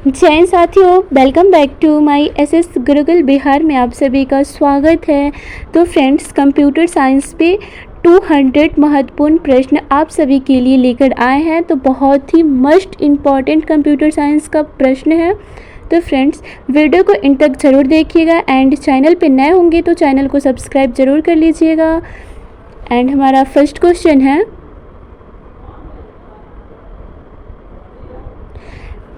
जय साथियों, welcome back to my SS Gurukul Bihar में आप सभी का स्वागत है। तो फ्रेंड्स, कंप्यूटर साइंस पे 200 महत्वपूर्ण प्रश्न आप सभी के लिए लेकर आए हैं। तो बहुत he must important computer science का प्रश्न है। तो फ्रेंड्स, वीडियो को इन तक ज़रूर देखिएगा एंड चैनल पे नए होंगे तो चैनल को सब्सक्राइब ज़रूर कर लीजिएगा। एंड हमारा फर्स्ट क्वेश्चन है,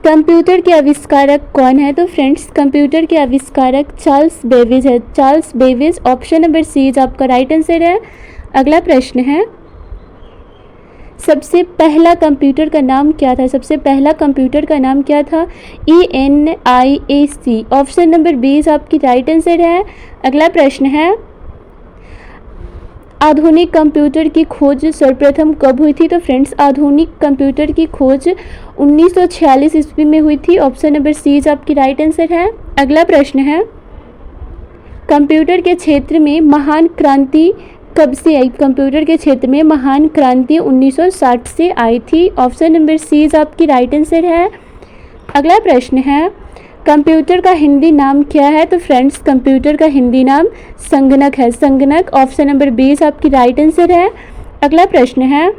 कंप्यूटर के आविष्कारक कौन है? तो फ्रेंड्स, कंप्यूटर के आविष्कारक चार्ल्स बेबेज है। Charles Babbage, option number C is आपका राइट आंसर है। अगला प्रश्न है, सबसे पहला कंप्यूटर का नाम क्या था? सबसे पहला कंप्यूटर का नाम क्या था? ENIAC, option number B is आपकी राइट आंसर है। अगला प्रश्न है, आधुनिक कंप्यूटर की खोज सर्वप्रथम कब हुई थी? तो फ्रेंड्स, आधुनिक कंप्यूटर की खोज 1946 ईस्वी में हुई थी। ऑप्शन नंबर सी इज आपकी राइट आंसर है। अगला प्रश्न है, कंप्यूटर के क्षेत्र में महान क्रांति कब से आई? कंप्यूटर के क्षेत्र में महान क्रांति 1960 से आई थी। ऑप्शन नंबर सी इज आपकी राइट आंसर है। अगला प्रश्न है, कंप्यूटर का हिंदी नाम क्या है? तो फ्रेंड्स, कंप्यूटर का हिंदी नाम संगणक है। संगणक, ऑप्शन नंबर बी इज आपकी राइट आंसर है। अगला प्रश्न है,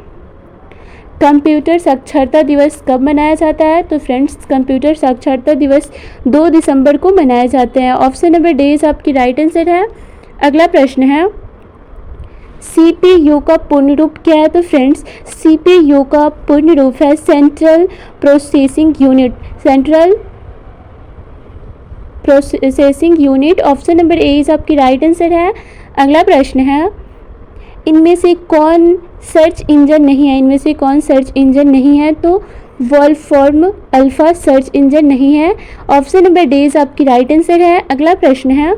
कंप्यूटर साक्षरता दिवस कब मनाया जाता है? तो फ्रेंड्स, कंप्यूटर साक्षरता दिवस 2 दिसंबर को मनाया जाता है। ऑप्शन नंबर डी इज आपकी राइट आंसर है। अगला प्रश्न है, CPU का पूर्ण रूप क्या है? तो फ्रेंड्स, CPU का पूर्ण रूप है central processing unit. Central processing unit, option number A is आपकी राइट आंसर है। अगला प्रश्न है, इनमें से कौन सर्च इंजन नहीं है? इनमें से कौन सर्च इंजन नहीं है? तो वोल्फॉर्म अल्फा सर्च इंजन नहीं है। ऑप्शन नंबर डी इज आपकी राइट आंसर है। अगला प्रश्न है,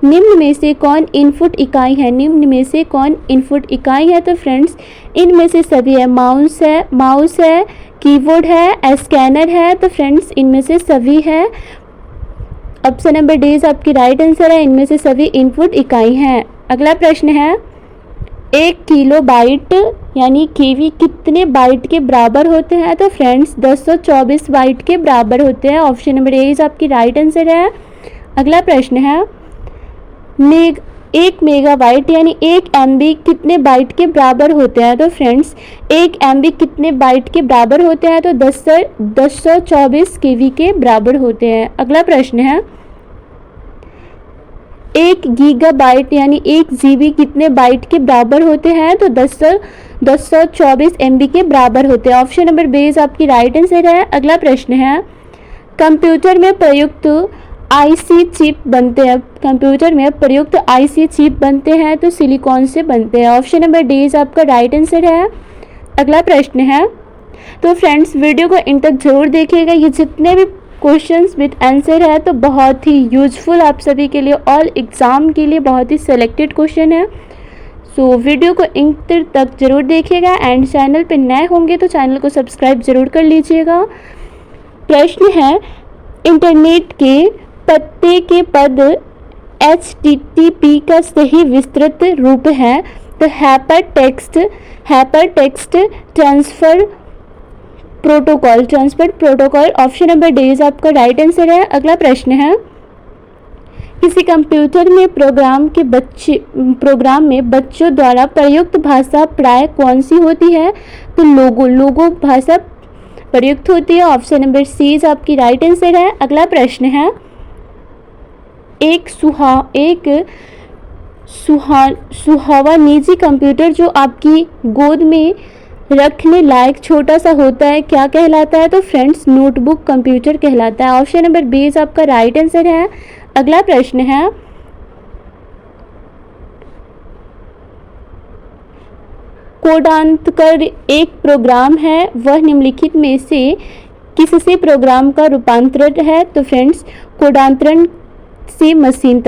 निम्न में से कौन इनपुट इकाई है? निम्न में से कौन इनपुट इकाई है? तो फ्रेंड्स, इनमें से सभी है। माउस है, कीबोर्ड है, स्कैनर है। तो फ्रेंड्स, इनमें से सभी है। ऑप्शन नंबर डी इज आपकी राइट आंसर है। इनमें से सभी इनपुट इकाई हैं। अगला प्रश्न है, 1 किलो बाइट यानी केबी कितने बाइट के बराबर होते हैं? तो फ्रेंड्स, 224 बाइट के बराबर होते हैं। ऑप्शन नंबर ए इज आपकी राइट आंसर है। अगला प्रश्न है, 1 मेगाबाइट यानी 1 MB कितने बाइट के बराबर होते हैं? तो फ्रेंड्स, 1 MB कितने बाइट के बराबर होते हैं? तो 224 KB के बराबर होते हैं। अगला प्रश्न है, 1 गीगाबाइट यानी 1 GB कितने बाइट के बराबर होते हैं? तो 224 MB के बराबर होते हैं। ऑप्शन नंबर बी इज आपकी राइट आंसर है। अगला प्रश्न है, कंप्यूटर में प्रयुक्त IC चिप बनते हैं। कंप्यूटर में प्रयुक्त IC चिप बनते हैं तो सिलिकॉन से बनते हैं। ऑप्शन नंबर डी इज आपका राइट आंसर है। अगला प्रश्न है, तो फ्रेंड्स, वीडियो को इन तक जरूर देखिएगा। ये जितने भी क्वेश्चंस विद आंसर है तो बहुत ही यूजफुल आप सभी के लिए, ऑल एग्ज़ाम के लिए बहुत ही सिलेक्टेड क्वेश्चन है। सो वीडियो को इंत तक जरूर देखिएगा एंड चैनल पे नए होंगे तो चैनल को सब्सक्राइब जरूर कर लीजिएगा। प्रश्न है, इंटरनेट के पते के पद HTTP का सही विस्तृत रूप है? तो hyper text transfer protocol. Option number D is आपका राइट आंसर है। अगला प्रश्न है, किसी कंप्यूटर में प्रोग्राम में बच्चों द्वारा प्रयुक्त भाषा प्राय कौन सी होती है? तो लोगो भाषा प्रयुक्त होती है। ऑप्शन नंबर सी इज आपकी राइट आंसर है। अगला प्रश्न है, एक सुहावा निजी कंप्यूटर जो आपकी गोद में रखने लायक छोटा सा होता है क्या कहलाता है? तो फ्रेंड्स, नोटबुक कंप्यूटर कहलाता है। ऑप्शन नंबर बी इज आपका राइट आंसर है। अगला प्रश्न है, कोडांतकर एक प्रोग्राम है, वह निम्नलिखित में से किससे प्रोग्राम का रूपांतरण है? तो फ्रेंड्स, कोडांतरण से मशीन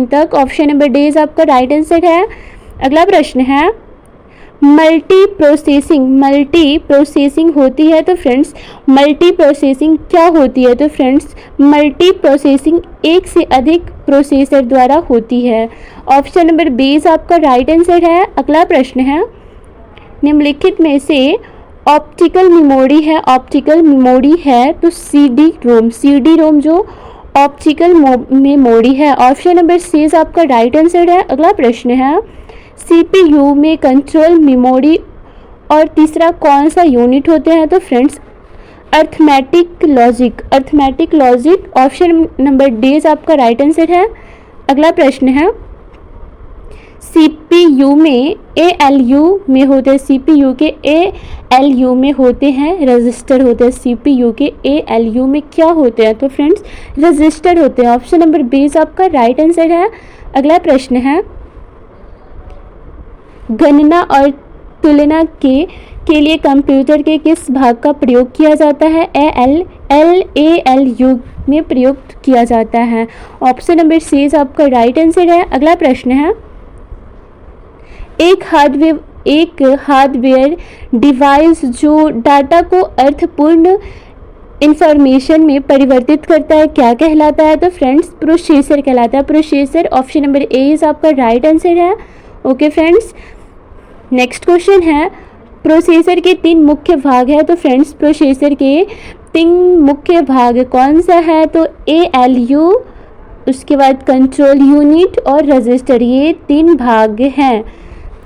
तक। ऑप्शन नंबर डी इज आपका राइट आंसर है। अगला प्रश्न है, मल्टी प्रोसेसिंग होती है। तो फ्रेंड्स, मल्टी प्रोसेसिंग क्या होती है? तो फ्रेंड्स, मल्टी प्रोसेसिंग एक से अधिक प्रोसेसर द्वारा होती है। ऑप्शन नंबर बी इज आपका राइट आंसर है। अगला प्रश्न है, निम्नलिखित में से ऑप्टिकल मेमोरी है तो CD रोम जो ऑप्टिकल मेमोरी है। ऑप्शन नंबर सी आपका राइट आंसर है। अगला प्रश्न है, CPU में कंट्रोल मेमोरी और तीसरा कौन सा यूनिट होते हैं? तो friends arithmetic logic. Option number D आपका राइट आंसर है। अगला प्रश्न है, CPU में ALU में होते हैं, CPU के ALU में होते हैं रजिस्टर होते हैं। CPU के ALU में क्या होते हैं? तो फ्रेंड्स रजिस्टर होते हैं। ऑप्शन नंबर बी आपका राइट आंसर है। अगला प्रश्न है, गणना और तुलना के लिए कंप्यूटर के किस भाग का प्रयोग किया जाता है? LALU में प्रयोग किया जाता है। ऑप्शन नंबर सी आपका राइट आंसर है। अगला प्रश्न है, एक हार्डवेयर डिवाइस जो डाटा को अर्थपूर्ण इंफॉर्मेशन में परिवर्तित करता है क्या कहलाता है? तो फ्रेंड्स प्रोसेसर कहलाता है। प्रोसेसर ऑप्शन नंबर ए आपका राइट आंसर है। ओके फ्रेंड्स, नेक्स्ट क्वेश्चन है, प्रोसेसर के 3 मुख्य भाग है। तो फ्रेंड्स प्रोसेसर के 3 मुख्य भाग कौन सा है? तो ALU, उसके बाद कंट्रोल यूनिट और रजिस्टर, ये 3 भाग हैं।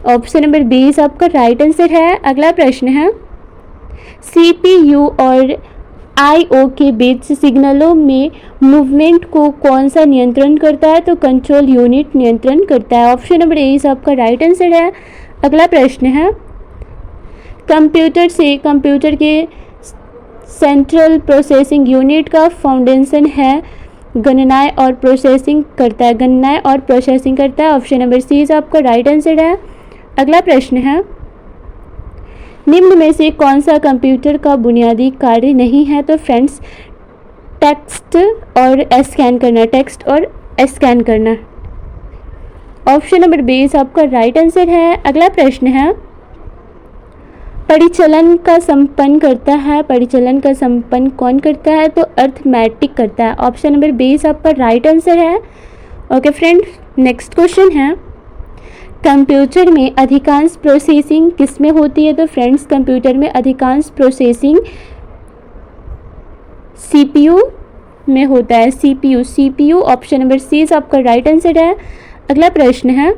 ऑप्शन नंबर बी आपका राइट आंसर है। अगला प्रश्न है, CPU और IO के बीच सिग्नलों में मूवमेंट को कौन सा नियंत्रण करता है? तो कंट्रोल यूनिट नियंत्रण करता है। ऑप्शन नंबर ए आपका राइट आंसर है। अगला प्रश्न है, कंप्यूटर के सेंट्रल प्रोसेसिंग यूनिट का फाउंडेशन है, गणनाएं और प्रोसेसिंग करता है। ऑप्शन नंबर सी आपका राइट आंसर है। अगला प्रश्न है, निम्न में से कौन सा कंप्यूटर का बुनियादी कार्य नहीं है? तो फ्रेंड्स टेक्स्ट और स्कैन करना। ऑप्शन नंबर बी आपका राइट आंसर है। अगला प्रश्न है, परिचालन का संपन्न कौन करता है? तो अर्थमेटिक करता है। ऑप्शन नंबर बी आपका राइट आंसर है। ओके फ्रेंड्स, नेक्स्ट क्वेश्चन है, कंप्यूटर में अधिकांश प्रोसेसिंग किस में होती है? तो फ्रेंड्स कंप्यूटर में अधिकांश प्रोसेसिंग CPU में होता है। CPU ऑप्शन नंबर सी आपका राइट आंसर है। अगला प्रश्न है,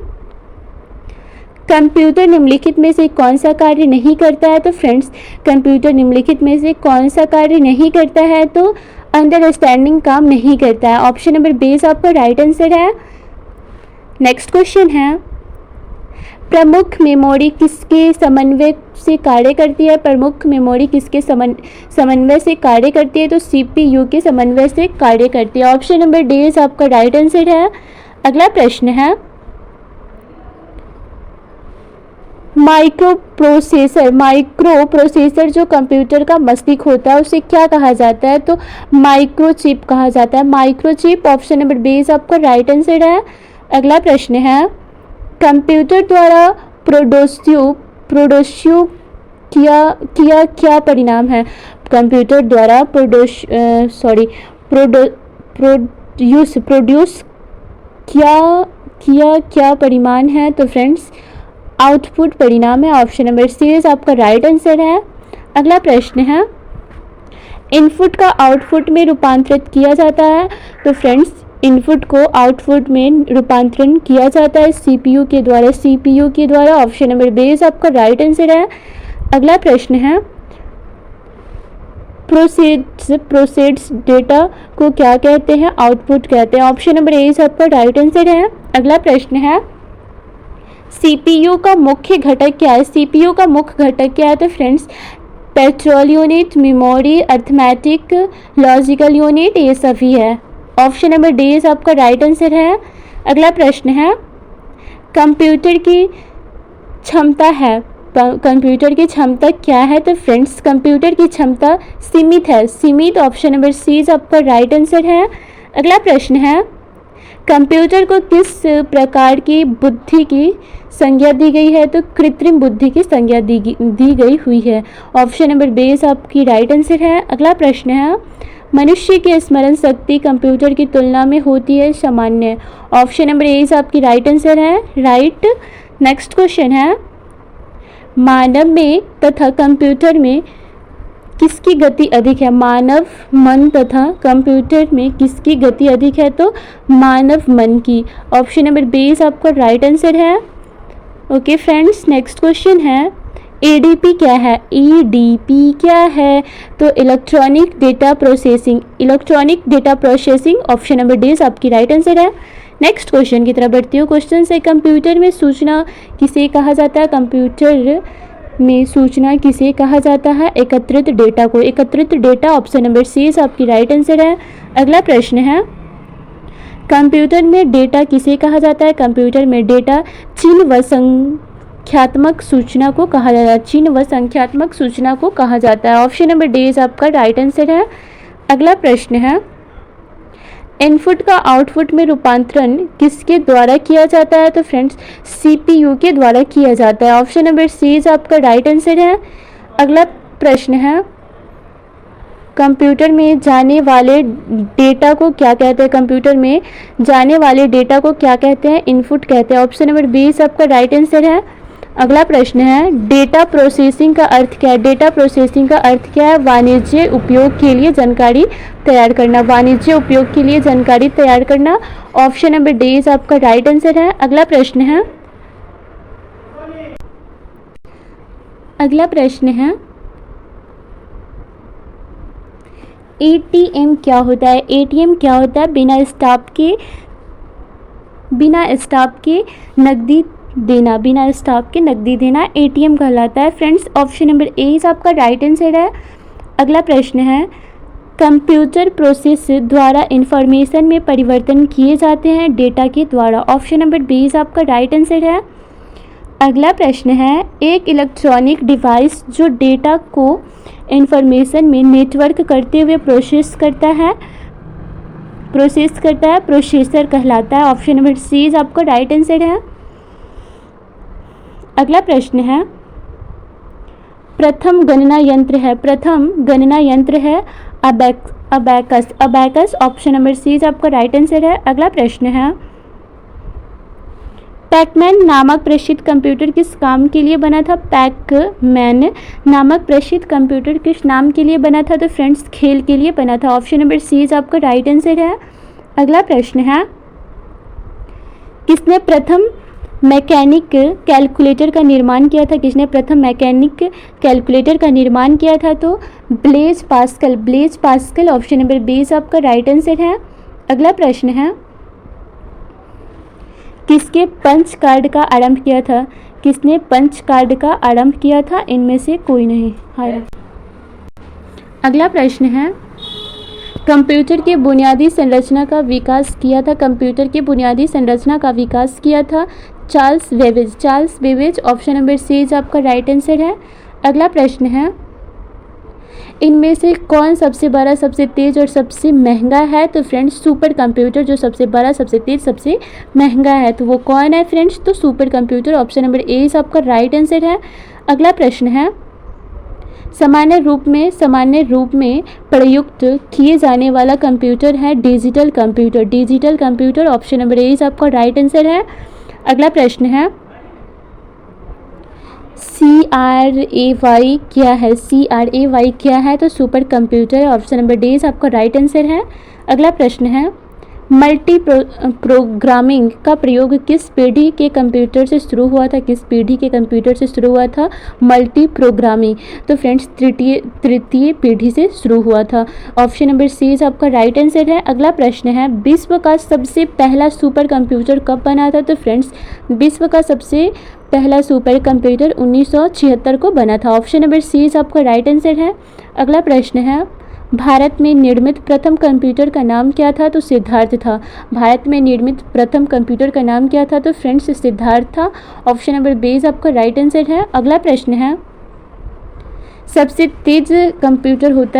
कंप्यूटर निम्नलिखित में से कौन सा कार्य नहीं करता है? तो फ्रेंड्स कंप्यूटर निम्नलिखित में से कौन सा कार्य नहीं करता है? तो अंडरस्टैंडिंग काम नहीं करता है। ऑप्शन नंबर बी आपका राइट आंसर है। नेक्स्ट क्वेश्चन है, प्रमुख मेमोरी किसके समन्वय से कार्य करती है? प्रमुख मेमोरी किसके समन्वय से कार्य करती है? तो CPU के समन्वय से कार्य करती है। ऑप्शन नंबर डी आपका राइट आंसर है। अगला प्रश्न है, माइक्रो प्रोसेसर जो कंप्यूटर का मस्तिष्क होता है उसे क्या कहा जाता है? तो माइक्रोचिप कहा जाता है। माइक्रोचिप ऑप्शन नंबर बी आपका राइट आंसर है। अगला प्रश्न है, कंप्यूटर द्वारा प्रोड्यूस किया क्या परिणाम है? कंप्यूटर द्वारा प्रोड्यूस किया क्या परिणाम है? तो फ्रेंड्स आउटपुट परिणाम है। ऑप्शन नंबर सी आपका राइट आंसर है। अगला प्रश्न है, इनपुट का आउटपुट में रूपांतरित किया जाता है। तो फ्रेंड्स इनपुट को आउटपुट में रूपांतरण किया जाता है CPU के द्वारा। ऑप्शन नंबर बी आपका राइट आंसर है। अगला प्रश्न है, प्रोसेस्ड डेटा को क्या कहते हैं? आउटपुट कहते हैं। ऑप्शन नंबर ए आपका राइट आंसर है। अगला प्रश्न है, CPU का मुख्य घटक क्या है? CPU का मुख्य घटक क्या है? तो friends petrol unit, memory, arithmetic, logical unit, ये सभी है। ऑप्शन नंबर डी आपका राइट आंसर है। अगला प्रश्न है, कंप्यूटर की क्षमता क्या है? तो फ्रेंड्स कंप्यूटर की क्षमता सीमित है। ऑप्शन नंबर सी आपका राइट आंसर है। अगला प्रश्न है, कंप्यूटर को किस प्रकार की बुद्धि की संज्ञा दी गई है? तो कृत्रिम बुद्धि की संज्ञा दी गई हुई है। ऑप्शन नंबर बी आपकी राइट आंसर है। अगला प्रश्न है, मनुष्य की स्मरण शक्ति कंप्यूटर की तुलना में होती है सामान्य। ऑप्शन नंबर ए आपकी राइट आंसर है। राइट। नेक्स्ट क्वेश्चन है, मानव में तथा कंप्यूटर में किसकी गति अधिक है? मानव मन तथा कंप्यूटर में किसकी गति अधिक है? तो मानव मन की। ऑप्शन नंबर बी इज आपका राइट आंसर है। ओके फ्रेंड्स, नेक्स्ट क्वेश्चन है एडीपी क्या है? ईडीपी क्या है? तो electronic data processing. Electronic data processing option number D आपकी राइट आंसर है। नेक्स्ट क्वेश्चन की तरफ बढ़ती हूँ। क्वेश्चन से कंप्यूटर में सूचना किसे कहा जाता है? कंप्यूटर में सूचना किसे कहा जाता है? एकत्रित डेटा को। एकत्रित डेटा ऑप्शन नंबर सी आपकी राइट आंसर है। अगला प्रश्न है कंप्यूटर में डेटा किसे कहा जाता है? कंप्यूटर में डेटा चिन्ह व संख्यात्मक सूचना को कहा जाता है। चिन्ह व संख्यात्मक सूचना को कहा जाता है। ऑप्शन नंबर डी आपका राइट आंसर है। अगला प्रश्न है इनपुट का आउटपुट में रूपांतरण किसके द्वारा किया जाता है? तो फ्रेंड्स सीपीयू के द्वारा किया जाता है। ऑप्शन नंबर सी आपका राइट आंसर है। अगला प्रश्न है कंप्यूटर में जाने वाले डेटा को क्या कहते हैं? कंप्यूटर में जाने वाले डेटा को क्या कहते हैं? इनपुट कहते हैं। ऑप्शन नंबर बी आपका राइट आंसर है। अगला प्रश्न है डेटा प्रोसेसिंग का अर्थ क्या है? डेटा प्रोसेसिंग का अर्थ क्या है? वाणिज्य उपयोग के लिए जानकारी तैयार करना। वाणिज्य उपयोग के लिए जानकारी तैयार करना। ऑप्शन नंबर डी आपका राइट आंसर है। अगला प्रश्न है एटीएम क्या होता है? एटीएम क्या होता है? बिना स्टाफ के नकदी देना। बिना स्टाफ के नकदी देना एटीएम कहलाता है। फ्रेंड्स ऑप्शन नंबर ए आपका राइट आंसर है। अगला प्रश्न है कंप्यूटर प्रोसेस द्वारा इंफॉर्मेशन में परिवर्तन किए जाते हैं डेटा के द्वारा। ऑप्शन नंबर बी आपका राइट आंसर है। अगला प्रश्न है एक इलेक्ट्रॉनिक डिवाइस जो डेटा को इंफॉर्मेशन में नेटवर्क करते हुए प्रोसेस करता है प्रोसेसर कहलाता है। ऑप्शन नंबर सी आपका राइट आंसर है। अगला प्रश्न है प्रथम गणना यंत्र है अबैकस। ऑप्शन नंबर सी आपका राइट आंसर है। अगला प्रश्न है पैकमैन नामक प्रसिद्ध कंप्यूटर किस काम के लिए बना था? पैकमैन नामक प्रसिद्ध कंप्यूटर किस नाम के लिए बना था? तो फ्रेंड्स खेल के लिए बना था। ऑप्शन नंबर सी आपका राइट आंसर है। अगला प्रश्न है किसने प्रथम मैकेनिक कैलकुलेटर का निर्माण किया था? किसने प्रथम मैकेनिक कैलकुलेटर का निर्माण किया था? तो Blaise Pascal. Option number B आपका राइट आंसर है। अगला प्रश्न है किसके पंच कार्ड का आरंभ किया था? किसने पंच कार्ड का आरंभ किया था? इनमें से कोई नहीं। अगला प्रश्न है कंप्यूटर के बुनियादी संरचना का विकास किया था? कंप्यूटर के बुनियादी संरचना का विकास किया था Charles Babbage. Option number C आपका राइट आंसर है। अगला प्रश्न है इनमें से कौन सबसे बड़ा, सबसे तेज और सबसे महंगा है? तो फ्रेंड्स सुपर कंप्यूटर जो सबसे बड़ा, सबसे तेज, सबसे महंगा है, तो वो कौन है फ्रेंड्स? तो super computer. Option number A आपका राइट आंसर है। अगला प्रश्न है सामान्य रूप में प्रयुक्त किए जाने वाला कंप्यूटर है digital computer. Option number A आपका राइट आंसर है। अगला प्रश्न है CRAY क्या है? तो super computer. Option number D आपका राइट आंसर है। अगला प्रश्न है मल्टी प्रोग्रामिंग का प्रयोग किस पीढ़ी के कंप्यूटर से शुरू हुआ था? मल्टी प्रोग्रामिंग तो फ्रेंड्स तृतीय पीढ़ी से शुरू हुआ था। ऑप्शन नंबर सी आपका राइट आंसर है। अगला प्रश्न है विश्व का सबसे पहला सुपर कंप्यूटर कब बना था? तो फ्रेंड्स विश्व का सबसे पहला सुपर कंप्यूटर 1976 को बना था। ऑप्शन नंबर सी आपका राइट आंसर है। अगला प्रश्न है भारत में निर्मित प्रथम कंप्यूटर का नाम क्या था? तो सिद्धार्थ था। भारत में निर्मित प्रथम कंप्यूटर का नाम क्या था? तो फ्रेंड्स सिद्धार्थ था। ऑप्शन नंबर बी आपका राइट आंसर है। अगला प्रश्न है सबसे तेज कंप्यूटर होता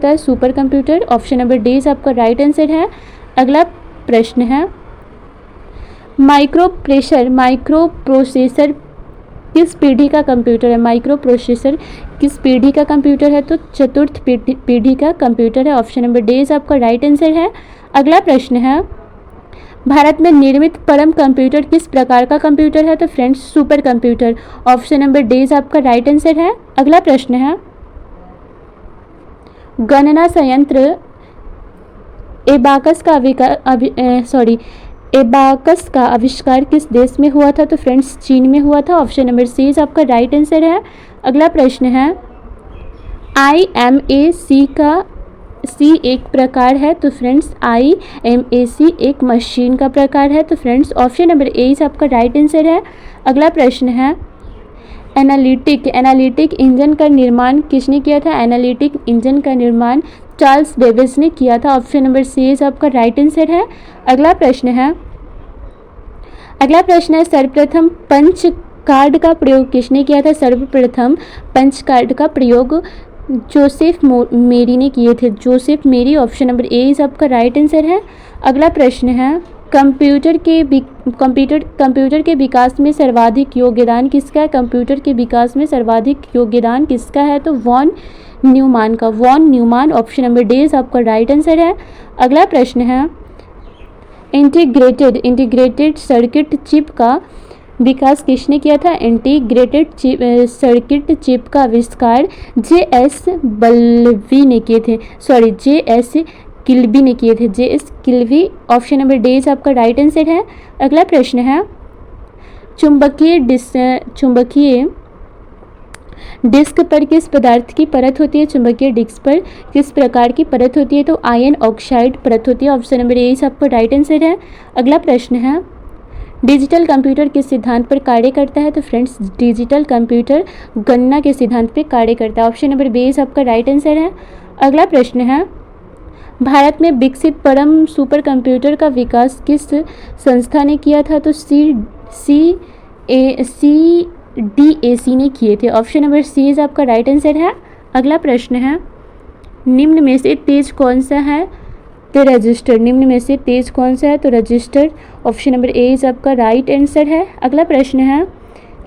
है super computer. Option number D आपका राइट आंसर है। अगला प्रश्न है माइक्रो प्रोसेसर किस पीढ़ी का कंप्यूटर है? तो चतुर्थ पीढ़ी का कंप्यूटर है। ऑप्शन नंबर डी आपका राइट आंसर है। अगला प्रश्न है भारत में निर्मित परम कंप्यूटर किस प्रकार का कंप्यूटर है? तो friends super computer. Option number D आपका राइट आंसर है। अगला प्रश्न है, गणना संयंत्र एबाकस का आविष्कार किस देश में हुआ था? तो फ्रेंड्स चीन में हुआ था। ऑप्शन नंबर सी आपका राइट आंसर है। अगला प्रश्न है, IMAC का सी एक प्रकार है। तो फ्रेंड्स IMAC एक मशीन का प्रकार है। तो फ्रेंड्स ऑप्शन नंबर ए आपका राइट आंसर है। अगला प्रश्न है, एनालिटिक इंजन का निर्माण किसने किया था? एनालिटिक इंजन का निर्माण चार्ल्स बेबेज ने किया था। ऑप्शन नंबर सी आपका राइट आंसर है। अगला प्रश्न है, सर्वप्रथम पंच कार्ड का प्रयोग किसने किया था? सर्वप्रथम पंच कार्ड का प्रयोग जोसेफ मेरी ने किए थे। जोसेफ मेरी। ऑप्शन नंबर ए आपका राइट आंसर है। अगला प्रश्न है, कंप्यूटर के विकास में सर्वाधिक योगदान किसका है? कंप्यूटर के विकास में सर्वाधिक योगदान किसका है? तो वॉन न्यूमान का। Von Neumann. Option number D आपका राइट आंसर है। अगला प्रश्न है, इंटीग्रेटेड सर्किट चिप का विकास किसने किया था? इंटीग्रेटेड सर्किट चिप का आविष्कार JS किल्बी ने किए थे। JS Kilby. Option number D आपका राइट आंसर है। अगला प्रश्न है, चुंबकीय डिस्क पर किस पदार्थ की परत होती है? चुंबकीय डिस्क पर किस प्रकार की परत होती है? तो आयन ऑक्साइड परत होती है। ऑप्शन नंबर ए आपका राइट आंसर है। अगला प्रश्न है, डिजिटल कंप्यूटर किस सिद्धांत पर कार्य करता है? तो फ्रेंड्स डिजिटल कंप्यूटर गणना के सिद्धांत पर कार्य करता है। ऑप्शन नंबर बी आपका राइट आंसर है। अगला प्रश्न है, भारत में विकसित परम सुपर कंप्यूटर का विकास किस संस्था ने किया था? तो CDAC ने किए थे। ऑप्शन नंबर सी आपका राइट आंसर है। अगला प्रश्न है, निम्न में से तेज कौन सा है? तो रजिस्टर। निम्न में से तेज कौन सा है? तो रजिस्टर। ऑप्शन नंबर ए आपका राइट आंसर है। अगला प्रश्न है,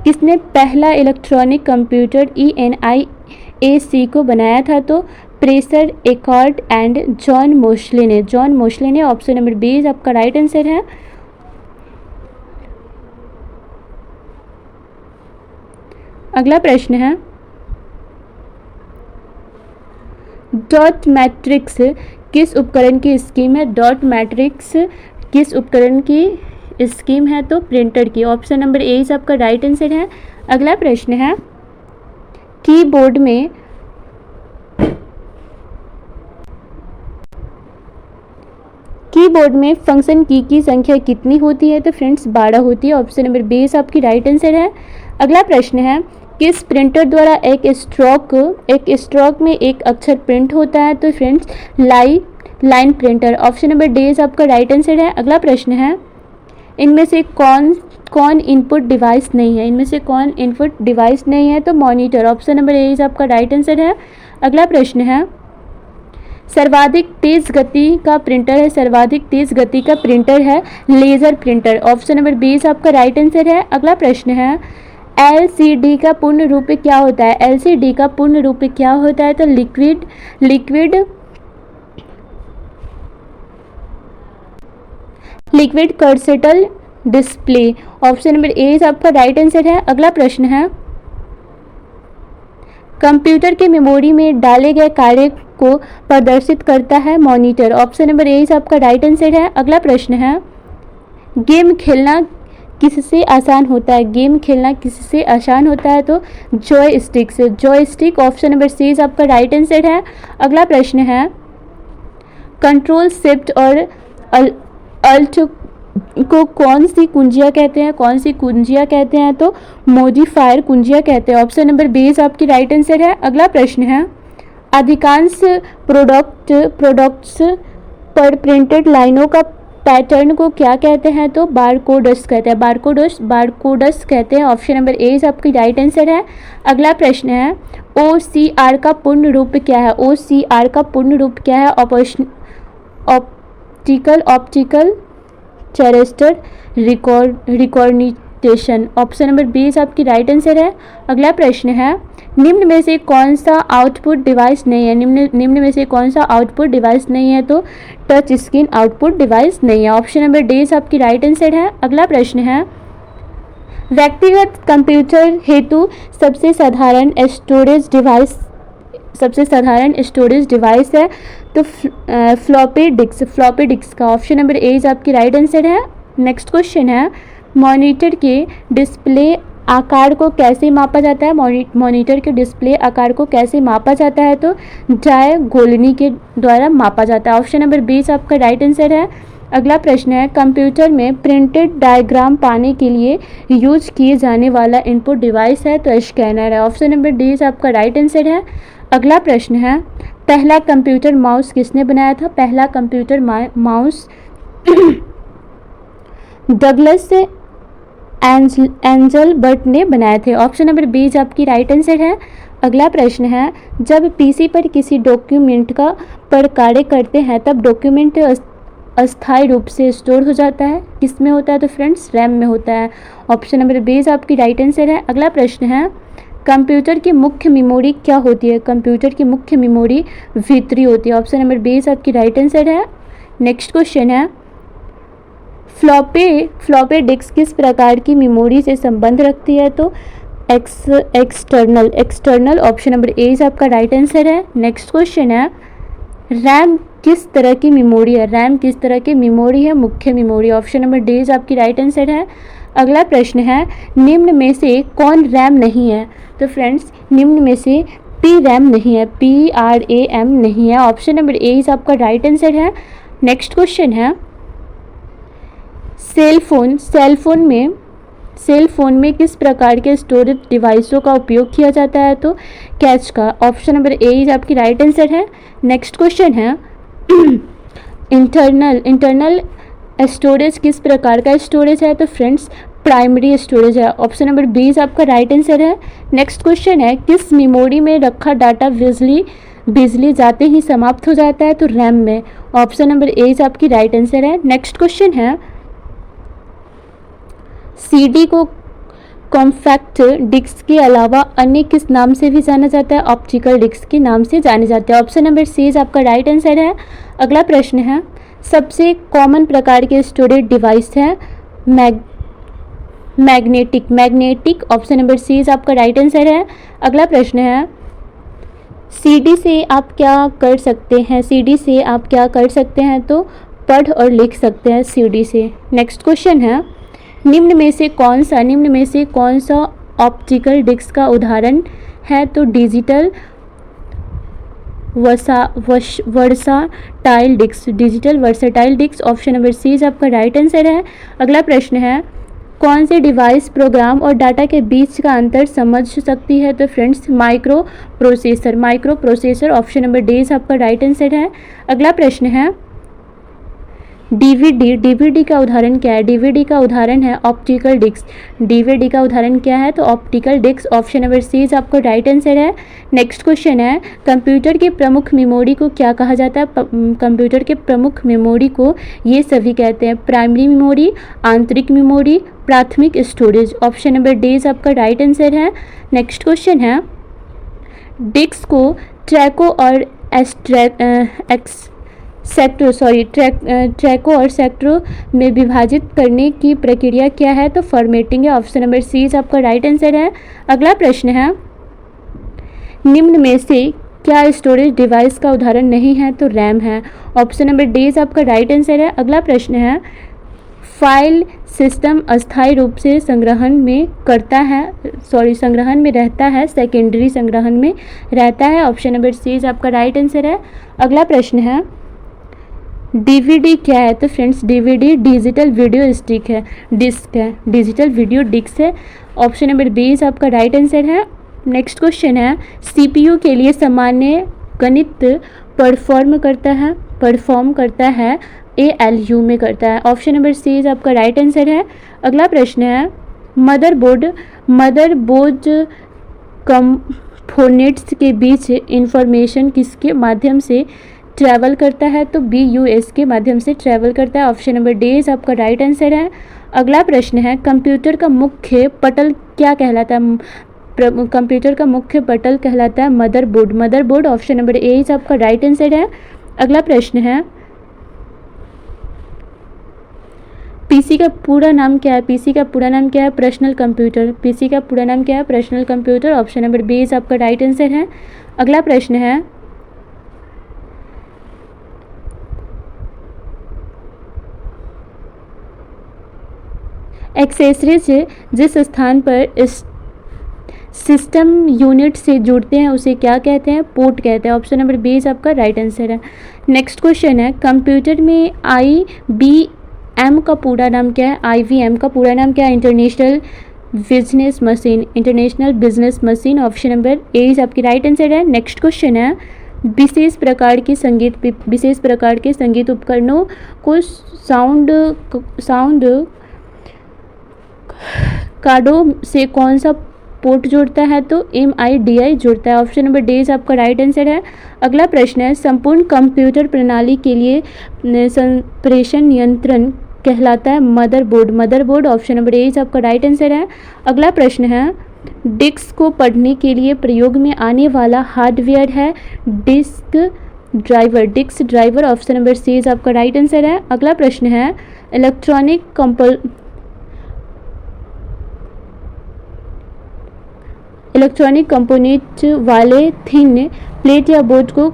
किसने पहला इलेक्ट्रॉनिक कंप्यूटर ENIAC को बनाया था? तो Presper Eckert and John Mauchly ने। ऑप्शन नंबर बी आपका राइट आंसर है। अगला प्रश्न है, डॉट मैट्रिक्स किस उपकरण की स्कीम है? डॉट मैट्रिक्स किस उपकरण की स्कीम है? तो प्रिंटर की। ऑप्शन नंबर ए आपका राइट आंसर है। अगला प्रश्न है, कीबोर्ड में फंक्शन की संख्या कितनी होती है? तो फ्रेंड्स 12 होती है। ऑप्शन नंबर बी आपकी राइट आंसर है। अगला प्रश्न है, किस प्रिंटर द्वारा एक स्ट्रोक में एक अक्षर प्रिंट होता है? तो friends line printer. Option number D आपका राइट आंसर है। अगला प्रश्न है, इनमें से कौन इनपुट डिवाइस नहीं है? इनमें से कौन इनपुट डिवाइस नहीं है? तो मॉनिटर। ऑप्शन नंबर ए आपका राइट आंसर है। अगला प्रश्न है, सर्वाधिक तेज गति का प्रिंटर है। सर्वाधिक तेज गति का प्रिंटर है laser printer. Option number B आपका राइट आंसर है। अगला प्रश्न है, LCD का पूर्ण रूप क्या होता है? LCD का पूर्ण रूप क्या होता है? तो liquid crystal display. Option number A आपका राइट आंसर है। अगला प्रश्न है, कंप्यूटर के मेमोरी में डाले गए कार्य को प्रदर्शित करता है मॉनिटर। ऑप्शन नंबर ए आपका राइट आंसर है। अगला प्रश्न है, गेम खेलना किससे आसान होता है? गेम खेलना किससे आसान होता है? तो जॉयस्टिक से। जॉयस्टिक। ऑप्शन नंबर सी आपका राइट आंसर है। अगला प्रश्न है, कंट्रोल शिफ्ट और अल्ट को कौन सी कुंजियाँ कहते हैं? तो मॉडिफायर कुंजियाँ कहते हैं। ऑप्शन नंबर बी आपकी राइट आंसर है। अगला प्रश्न है, अधिकांश प्रोडक्ट्स पर प्रिंटेड लाइनों का पैटर्न को क्या कहते हैं? तो बारकोड्स कहते हैं। बारकोड्स कहते हैं। ऑप्शन नंबर ए आपकी राइट आंसर है। अगला प्रश्न है, OCR का पूर्ण रूप क्या है? OCR का पूर्ण रूप क्या है? ऑप्टिकल चैरेस्टर रिकॉर्डिनेशन। ऑप्शन नंबर बी आपकी राइट आंसर है। अगला प्रश्न है, निम्न में से कौन सा आउटपुट डिवाइस नहीं है? निम्न में से कौन सा आउटपुट डिवाइस नहीं है? तो टच स्क्रीन आउटपुट डिवाइस नहीं है। ऑप्शन नंबर डी आपकी राइट आंसर है। अगला प्रश्न है, व्यक्तिगत कंप्यूटर हेतु सबसे साधारण स्टोरेज डिवाइस है तो फ्लॉपी डिस्क का ऑप्शन नंबर ए आपकी राइट आंसर है। नेक्स्ट क्वेश्चन है, मॉनिटर के डिस्प्ले आकार को कैसे मापा जाता है? मॉनिटर के डिस्प्ले आकार को कैसे मापा जाता है? तो डाय गोलनी के द्वारा मापा जाता है। ऑप्शन नंबर बी आपका राइट आंसर है। अगला प्रश्न है, कंप्यूटर में प्रिंटेड डायग्राम पाने के लिए यूज किए जाने वाला इनपुट डिवाइस है तो स्कैनर है। ऑप्शन नंबर डी आपका राइट आंसर है। अगला प्रश्न है, पहला कंप्यूटर माउस किसने बनाया था? पहला computer mouse Douglas Engelbart ने बनाए थे। ऑप्शन नंबर बी आपकी राइट आंसर है। अगला प्रश्न है, जब पीसी पर किसी डॉक्यूमेंट पर कार्य करते हैं तब डॉक्यूमेंट अस्थायी रूप से स्टोर हो जाता है, किस में होता है? तो फ्रेंड्स रैम में होता है। ऑप्शन नंबर बी आपकी राइट आंसर है। अगला प्रश्न है, कंप्यूटर की मुख्य मेमोरी क्या होती है? कंप्यूटर की मुख्य मेमोरी V3 होती है। ऑप्शन नंबर बी आपकी राइट आंसर है। नेक्स्ट क्वेश्चन है, फ्लॉपी डिस्क किस प्रकार की मेमोरी से संबंध रखती है? तो एक्सटर्नल ऑप्शन नंबर ए आपका राइट आंसर है। नेक्स्ट क्वेश्चन है, रैम किस तरह की मेमोरी है? रैम किस तरह की मेमोरी है? मुख्य मेमोरी। ऑप्शन नंबर डी आपकी राइट आंसर है। अगला प्रश्न है, निम्न में से कौन रैम नहीं है? तो फ्रेंड्स निम्न में से पी रैम नहीं है, PRAM नहीं है। ऑप्शन नंबर ए आपका राइट आंसर है। नेक्स्ट क्वेश्चन है, सेल फोन में किस प्रकार के स्टोरेज डिवाइसों का उपयोग किया जाता है? तो कैच का। ऑप्शन नंबर ए आपकी राइट आंसर है। नेक्स्ट क्वेश्चन है, इंटरनल स्टोरेज किस प्रकार का स्टोरेज है? तो फ्रेंड्स प्राइमरी स्टोरेज है। ऑप्शन नंबर बी आपका राइट आंसर है। नेक्स्ट क्वेश्चन है, किस मेमोरी में रखा डाटा बिजली जाते ही समाप्त हो जाता है? तो रैम में। ऑप्शन नंबर ए आपकी राइट आंसर है। नेक्स्ट क्वेश्चन है, CD को कॉम्पैक्ट डिस्क के अलावा अन्य किस नाम से भी जाना जाता है? ऑप्टिकल डिस्क के नाम से जाने जाते हैं। ऑप्शन नंबर सी आपका राइट आंसर है। अगला प्रश्न है, सबसे कॉमन प्रकार के स्टोरेज डिवाइस है मैग्नेटिक। ऑप्शन नंबर सी आपका राइट आंसर है। अगला प्रश्न है, CD से आप क्या कर सकते हैं? CD से आप क्या कर सकते हैं? तो पढ़ और लिख सकते हैं CD से। नेक्स्ट क्वेश्चन है, निम्न में से कौन सा ऑप्टिकल डिस्क का उदाहरण है? तो digital versatile disc. Option number C आपका राइट आंसर है। अगला प्रश्न है, कौन से डिवाइस प्रोग्राम और डाटा के बीच का अंतर समझ सकती है? तो friends micro processor. Option number D आपका राइट आंसर है। अगला प्रश्न है, डीवीडी का उदाहरण क्या है? डीवीडी का उदाहरण है ऑप्टिकल डिस्क। डीवीडी का उदाहरण क्या है? तो optical disc. Option number C आपका राइट आंसर है। नेक्स्ट क्वेश्चन है, कंप्यूटर की प्रमुख मेमोरी को क्या कहा जाता है? कंप्यूटर के प्रमुख मेमोरी को ये सभी कहते हैं, प्राइमरी मेमोरी, आंतरिक मेमोरी, प्राथमिक स्टोरेज। ऑप्शन नंबर डी आपका राइट आंसर है। नेक्स्ट क्वेश्चन है, डिस्क को ट्रैको और ट्रैकों और सेक्टरों में विभाजित करने की प्रक्रिया क्या है? तो फॉर्मेटिंग है। ऑप्शन नंबर सी आपका राइट आंसर है। अगला प्रश्न है, निम्न में से क्या स्टोरेज डिवाइस का उदाहरण नहीं है? तो रैम है। ऑप्शन नंबर डी आपका राइट आंसर है। अगला प्रश्न है, फाइल सिस्टम अस्थायी रूप से संग्रहण में रहता है, सेकेंडरी संग्रहण में रहता है। ऑप्शन नंबर सी आपका राइट आंसर है। अगला प्रश्न है, डीवीडी क्या है? तो friends DVD digital video disc है, डिजिटल वीडियो डिस्क है। ऑप्शन नंबर बी आपका राइट आंसर है। नेक्स्ट क्वेश्चन है, सीपीयू के लिए सामान्य गणित परफॉर्म करता है ALU में करता है। ऑप्शन नंबर सी आपका राइट आंसर है। अगला प्रश्न है, मदरबोर्ड कंपोनेंट्स के बीच इंफॉर्मेशन किसके माध्यम से ट्रैवल करता है? तो BUS के माध्यम से ट्रैवल करता है। ऑप्शन नंबर डी आपका राइट आंसर है। अगला प्रश्न है, कंप्यूटर का मुख्य पटल क्या कहलाता है? कंप्यूटर का मुख्य पटल कहलाता है motherboard. Motherboard option number A is आपका राइट आंसर है। अगला प्रश्न है, पीसी का पूरा नाम क्या है? पीसी का पूरा नाम क्या है? Personal computer. पीसी का पूरा नाम क्या है? Personal computer. Option number B is आपका राइट आंसर है। अगला प्रश्न है, एक्सेसरीज जिस स्थान पर इस सिस्टम यूनिट से जुड़ते हैं उसे क्या कहते हैं? पोर्ट कहते हैं। ऑप्शन नंबर बी इज आपका राइट आंसर है। नेक्स्ट क्वेश्चन है, कंप्यूटर में IBM का पूरा नाम क्या है? IBM का पूरा नाम क्या है? International business machine. International business machine. Option number A is आपकी राइट आंसर है। नेक्स्ट क्वेश्चन है, विशेष प्रकार के संगीत उपकरणों को साउंड कार्डों से कौन सा पोर्ट जोड़ता है? तो MIDI जोड़ता है। ऑप्शन नंबर डी इज आपका राइट आंसर है। अगला प्रश्न है, संपूर्ण कंप्यूटर प्रणाली के लिए संप्रेषण नियंत्रण कहलाता है motherboard. Motherboard option number A is आपका राइट आंसर है। अगला प्रश्न है, डिस्क को पढ़ने के लिए प्रयोग में आने वाला हार्डवेयर है disk driver. Disk driver option number C is आपका राइट आंसर है। अगला प्रश्न है, इलेक्ट्रॉनिक कंपोनेंट वाले थिन प्लेट या बोर्ड को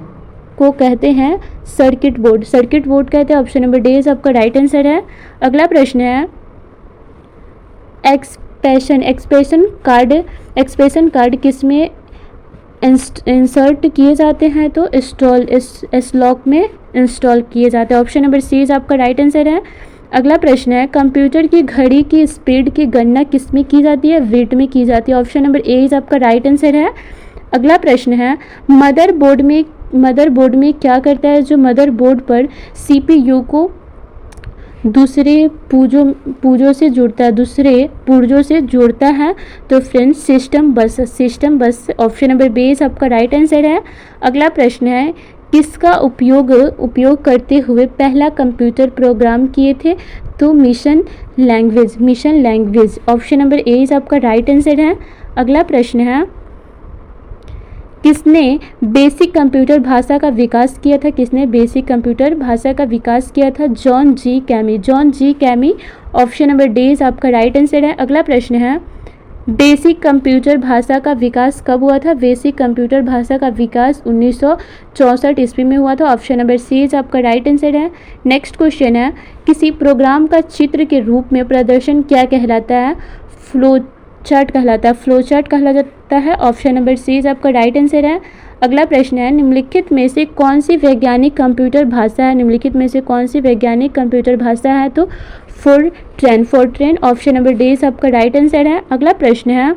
कहते हैं सर्किट बोर्ड। सर्किट बोर्ड कहते हैं। ऑप्शन नंबर डी इज आपका राइट आंसर है। अगला प्रश्न है, एक्सप्रेशन कार्ड किसमें इंसर्ट किए जाते हैं? तो स्लॉक में इंस्टॉल किए जाते हैं। ऑप्शन नंबर सी इज आपका राइट आंसर है। अगला प्रश्न है, कंप्यूटर की घड़ी की स्पीड की गणना किसमें की जाती है? वेट में की जाती है। ऑप्शन नंबर ए इज आपका राइट आंसर है। अगला प्रश्न है, मदरबोर्ड में क्या करता है जो मदरबोर्ड पर CPU को दूसरे पुर्जों से जोड़ता है? तो फ्रेंड्स सिस्टम बस। ऑप्शन नंबर बी इज आपका राइट आंसर है। अगला प्रश्न है, किसका उपयोग करते हुए पहला कंप्यूटर प्रोग्राम किए थे? तो mission language. Option number A is आपका राइट आंसर है। अगला प्रश्न है, किसने बेसिक कंप्यूटर भाषा का विकास किया था? किसने बेसिक कंप्यूटर भाषा का विकास किया था? John G Kemeny. Option number D is आपका राइट आंसर है। अगला प्रश्न है, बेसिक कंप्यूटर भाषा का विकास कब हुआ था? बेसिक कंप्यूटर भाषा का विकास 1964 ईस्वी में हुआ था। ऑप्शन नंबर सी इज आपका राइट आंसर है। नेक्स्ट क्वेश्चन है, किसी प्रोग्राम का चित्र के रूप में प्रदर्शन क्या कहलाता है? फ्लो चार्ट कहला जाता है। ऑप्शन नंबर सी इज आपका राइट आंसर है। अगला प्रश्न है, निम्नलिखित में से कौन सी वैज्ञानिक कंप्यूटर भाषा है? तो फोरट्रेन। ऑप्शन नंबर डी इज आपका राइट आंसर है। अगला प्रश्न है,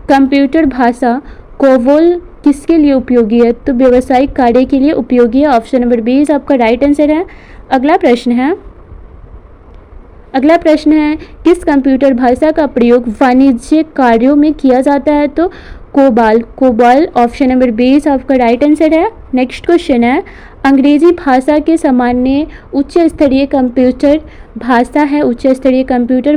कंप्यूटर भाषा कोबोल किसके लिए उपयोगी है? तो व्यावसायिक कार्य के लिए उपयोगी है। ऑप्शन नंबर बी इज आपका राइट आंसर है। अगला प्रश्न है, किस कंप्यूटर भाषा का प्रयोग वाणिज्यिक कार्यों में किया जाता है? तो COBOL. Option number B is आपका राइट आंसर है। नेक्स्ट क्वेश्चन है, अंग्रेजी भाषा के सामान्य उच्च स्तरीय कंप्यूटर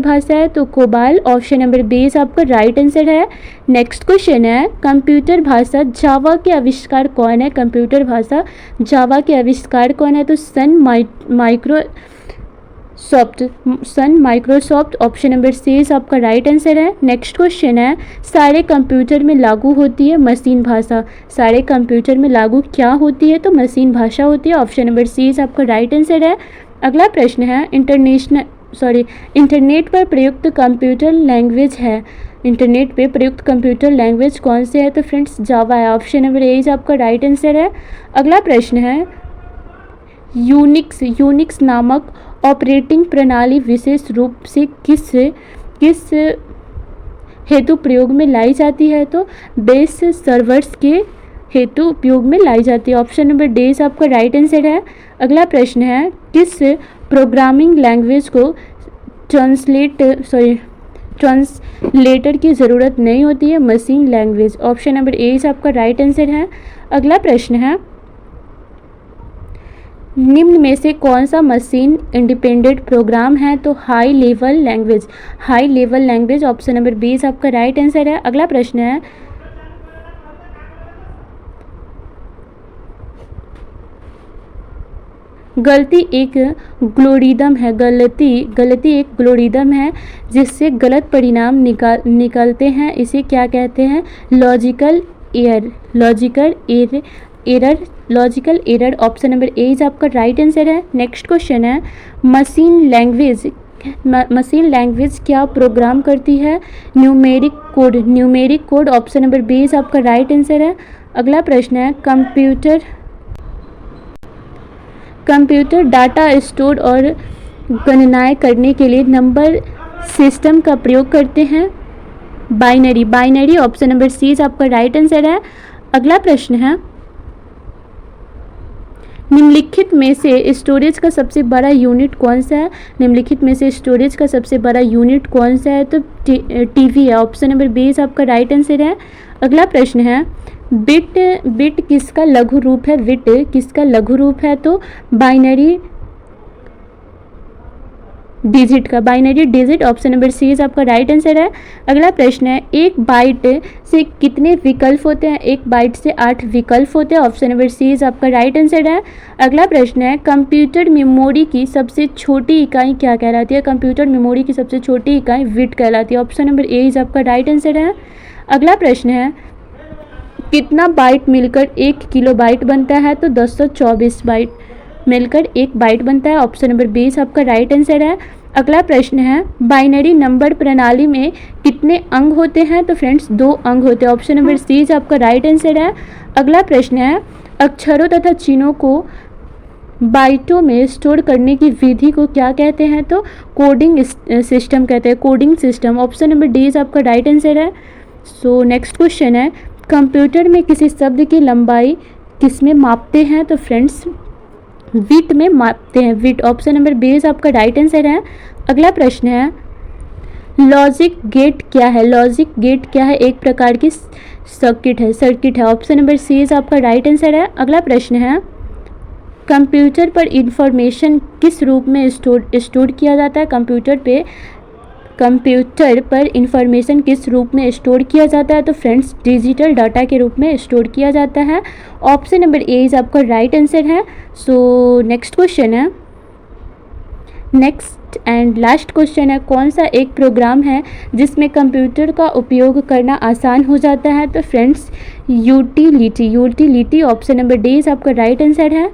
भाषा है। तो COBOL. Option number B is आपका राइट आंसर है। नेक्स्ट क्वेश्चन है, कंप्यूटर भाषा जावा के आविष्कार कौन है? तो Sun Microsoft. Option number C is आपका राइट आंसर है। नेक्स्ट क्वेश्चन है, सारे कंप्यूटर में लागू होती है मशीन भाषा। सारे कंप्यूटर में लागू क्या होती है? तो मशीन भाषा होती है। ऑप्शन नंबर सी इज आपका राइट आंसर है। अगला प्रश्न है, इंटरनेट पर प्रयुक्त कंप्यूटर लैंग्वेज कौन से है? तो फ्रेंड्स जावा है। ऑप्शन नंबर ए इज आपका राइट आंसर है। अगला प्रश्न है, यूनिक्स नामक ऑपरेटिंग प्रणाली विशेष रूप से किस हेतु प्रयोग में लाई जाती है? तो बेस सर्वर्स के हेतु उपयोग में लाई जाती है। ऑप्शन नंबर डी इज आपका राइट आंसर है। अगला प्रश्न है, किस प्रोग्रामिंग लैंग्वेज को ट्रांसलेटर की ज़रूरत नहीं होती है? Machine language. Option number A is आपका राइट आंसर है। अगला प्रश्न है, निम्न में से कौन सा मशीन इंडिपेंडेंट प्रोग्राम है? तो high level language. High level language option number 20 आपका राइट आंसर है। अगला प्रश्न है, गलती एक ग्लोरिदम है। गलती एक ग्लोरिदम है जिससे गलत परिणाम निकलते हैं, इसे क्या कहते हैं? Logical error option number A is आपका राइट आंसर है। नेक्स्ट क्वेश्चन है, मशीन लैंग्वेज क्या प्रोग्राम करती है? Numeric code option number B is आपका राइट आंसर है। अगला प्रश्न है, कंप्यूटर डाटा स्टोर और गणनाएं करने के लिए नंबर सिस्टम का प्रयोग करते हैं। Binary option number C is आपका राइट आंसर है। अगला प्रश्न है, निम्नलिखित में से स्टोरेज का सबसे बड़ा यूनिट कौन सा है? निम्नलिखित में से स्टोरेज का सबसे बड़ा यूनिट कौन सा है? तो टीवी है। ऑप्शन नंबर बी इज आपका राइट आंसर है। अगला प्रश्न है, बिट किसका लघु रूप है? बिट किसका लघु रूप है? तो binary digit option number C is आपका राइट आंसर है। अगला प्रश्न है, एक बाइट से कितने विकल्प होते हैं? एक बाइट से 8 विकल्प होते हैं। ऑप्शन नंबर सी इज आपका राइट आंसर है। अगला प्रश्न है, कंप्यूटर मेमोरी की सबसे छोटी इकाई क्या कहलाती है? कंप्यूटर मेमोरी की सबसे छोटी इकाई बिट कहलाती है। ऑप्शन नंबर ए इज आपका राइट आंसर है। अगला प्रश्न है, कितना बाइट मिलकर 1 किलोबाइट बनता है? तो 1024 बाइट मिलकर 1 बाइट बनता है। ऑप्शन नंबर 20 आपका राइट आंसर है। अगला प्रश्न है, बाइनरी नंबर प्रणाली में कितने अंक होते हैं? तो फ्रेंड्स 2 अंक होते हैं। ऑप्शन नंबर सी इज आपका राइट आंसर है। अगला प्रश्न है, अक्षरों तथा चिन्हों को बाइटों में स्टोर करने की विधि को क्या कहते हैं? तो कोडिंग सिस्टम कहते हैं। Coding system option number D is आपका राइट आंसर है। सो नेक्स्ट क्वेश्चन है, कंप्यूटर में किसी शब्द की लंबाई किस में मापते हैं? तो फ्रेंड्स विट में मापते हैं। विट ऑप्शन नंबर बी इज आपका राइट आंसर है। अगला प्रश्न है, लॉजिक गेट क्या है? लॉजिक गेट क्या है? एक प्रकार की सर्किट है। ऑप्शन नंबर सी इज आपका राइट आंसर है। अगला प्रश्न है, कंप्यूटर पर इंफॉर्मेशन किस रूप में स्टोर किया जाता है? कंप्यूटर पर इंफॉर्मेशन किस रूप में स्टोर किया जाता है? तो फ्रेंड्स डिजिटल डाटा के रूप में स्टोर किया जाता है। ऑप्शन नंबर ए इज आपका राइट आंसर है। सो नेक्स्ट क्वेश्चन है, नेक्स्ट एंड लास्ट क्वेश्चन है, कौन सा एक प्रोग्राम है जिसमें कंप्यूटर का उपयोग करना आसान हो जाता है? तो friends utility option number D is आपका राइट आंसर है।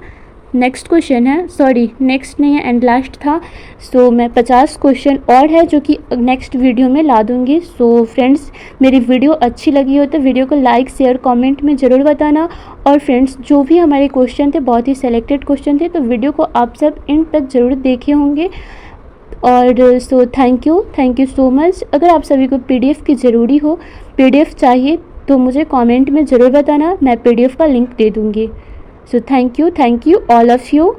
नेक्स्ट क्वेश्चन है, सॉरी नेक्स्ट नहीं है एंड लास्ट था। सो मैं 50 क्वेश्चन और है जो कि नेक्स्ट वीडियो में ला दूंगी। सो फ्रेंड्स मेरी वीडियो अच्छी लगी हो तो वीडियो को लाइक शेयर कमेंट में ज़रूर बताना। और फ्रेंड्स जो भी हमारे क्वेश्चन थे बहुत ही सेलेक्टेड क्वेश्चन थे, तो वीडियो को आप सब इन तक ज़रूर देखे होंगे। और so thank you so much. अगर आप सभी को PDF की ज़रूरी हो, PDF चाहिए तो मुझे कमेंट में ज़रूर बताना, मैं PDF का लिंक दे दूँगी। So thank you all of you.